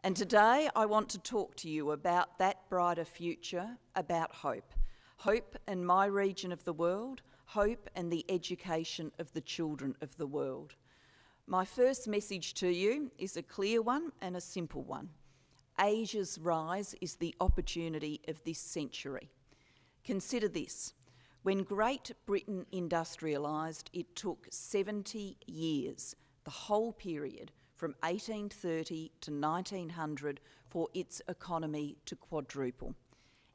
And today I want to talk to you about that brighter future, about hope. Hope in my region of the world, hope and the education of the children of the world. My first message to you is a clear one and a simple one. Asia's rise is the opportunity of this century. Consider this. When Great Britain industrialised, it took 70 years, the whole period, from 1830 to 1900, for its economy to quadruple.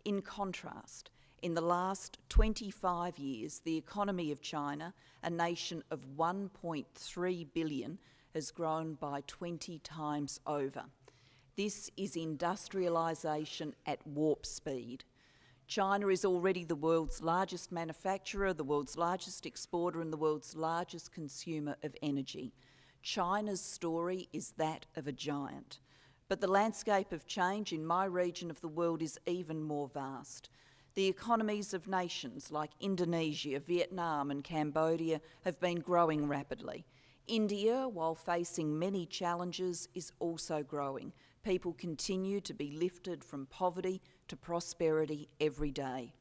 In contrast, in the last 25 years, the economy of China, a nation of 1.3 billion, has grown by 20 times over. This is industrialisation at warp speed. China is already the world's largest manufacturer, the world's largest exporter, and the world's largest consumer of energy. China's story is that of a giant. But the landscape of change in my region of the world is even more vast. The economies of nations like Indonesia, Vietnam, and Cambodia have been growing rapidly. India, while facing many challenges, is also growing. People continue to be lifted from poverty to prosperity every day.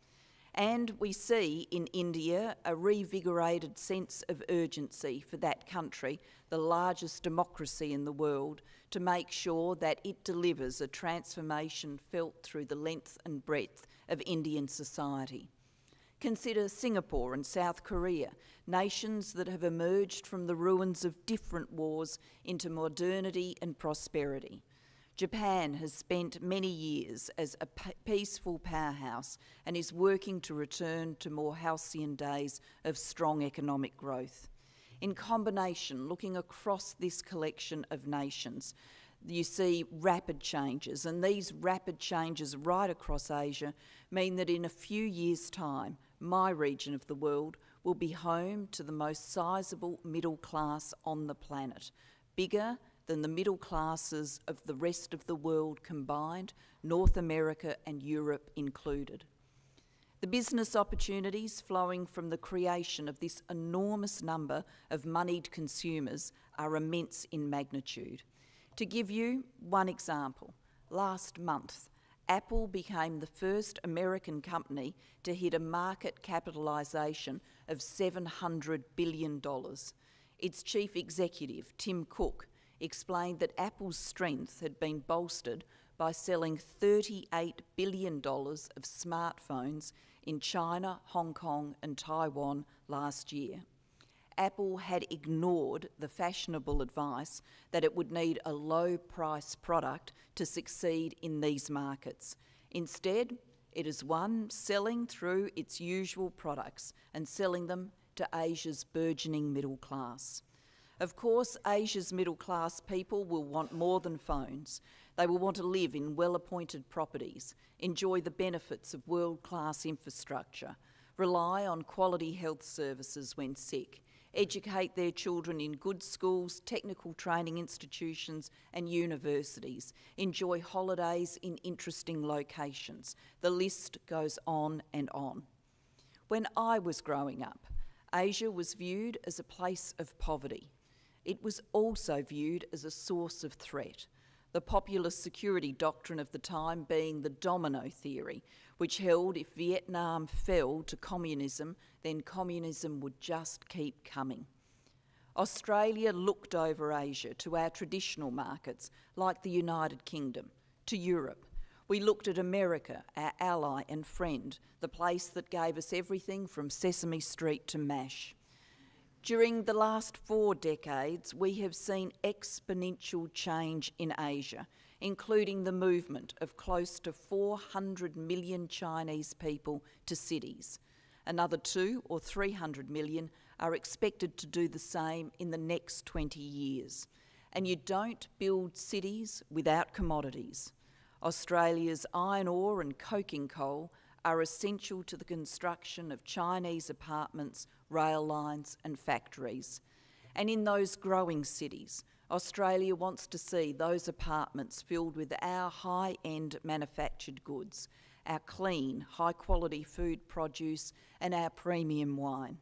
And we see in India a revigorated sense of urgency for that country, the largest democracy in the world, to make sure that it delivers a transformation felt through the length and breadth of Indian society. Consider Singapore and South Korea, nations that have emerged from the ruins of different wars into modernity and prosperity. Japan has spent many years as a peaceful powerhouse and is working to return to more halcyon days of strong economic growth. In combination, looking across this collection of nations, you see rapid changes, and these rapid changes right across Asia mean that in a few years' time, my region of the world will be home to the most sizable middle class on the planet, bigger than the middle classes of the rest of the world combined, North America and Europe included. The business opportunities flowing from the creation of this enormous number of moneyed consumers are immense in magnitude. To give you one example, last month, Apple became the first American company to hit a market capitalisation of $700 billion. Its chief executive, Tim Cook, explained that Apple's strength had been bolstered by selling $38 billion of smartphones in China, Hong Kong and Taiwan last year. Apple had ignored the fashionable advice that it would need a low-price product to succeed in these markets. Instead, it is one selling through its usual products and selling them to Asia's burgeoning middle class. Of course, Asia's middle-class people will want more than phones. They will want to live in well-appointed properties, enjoy the benefits of world-class infrastructure, rely on quality health services when sick, educate their children in good schools, technical training institutions and universities, enjoy holidays in interesting locations. The list goes on and on. When I was growing up, Asia was viewed as a place of poverty. It was also viewed as a source of threat, the popular security doctrine of the time being the domino theory, which held if Vietnam fell to communism, then communism would just keep coming. Australia looked over Asia to our traditional markets, like the United Kingdom, to Europe. We looked at America, our ally and friend, the place that gave us everything from Sesame Street to MASH. During the last 4 decades, we have seen exponential change in Asia, including the movement of close to 400 million Chinese people to cities. Another 200 or 300 million are expected to do the same in the next 20 years. And you don't build cities without commodities. Australia's iron ore and coking coal are essential to the construction of Chinese apartments, rail lines and factories. And in those growing cities, Australia wants to see those apartments filled with our high-end manufactured goods, our clean, high-quality food produce and our premium wine.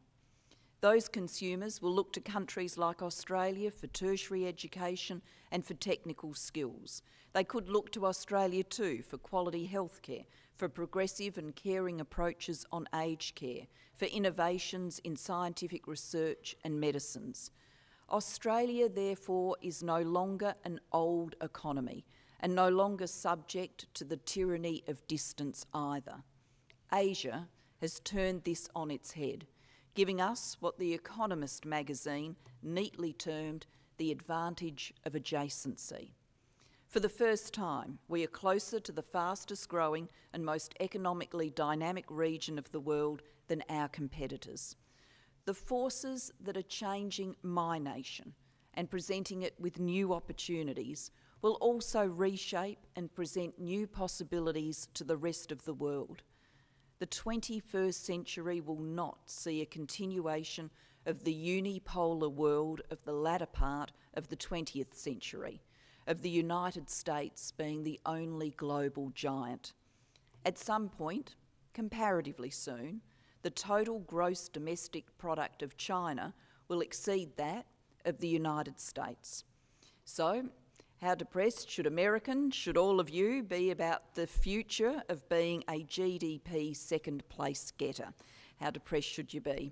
Those consumers will look to countries like Australia for tertiary education and for technical skills. They could look to Australia too for quality healthcare, for progressive and caring approaches on aged care, for innovations in scientific research and medicines. Australia, therefore, is no longer an old economy and no longer subject to the tyranny of distance either. Asia has turned this on its head, giving us what The Economist magazine neatly termed the advantage of adjacency. For the first time, we are closer to the fastest growing and most economically dynamic region of the world than our competitors. The forces that are changing my nation and presenting it with new opportunities will also reshape and present new possibilities to the rest of the world. The 21st century will not see a continuation of the unipolar world of the latter part of the 20th century, of the United States being the only global giant. At some point, comparatively soon, the total gross domestic product of China will exceed that of the United States. So, how depressed should all of you be about the future of being a GDP second place getter? How depressed should you be?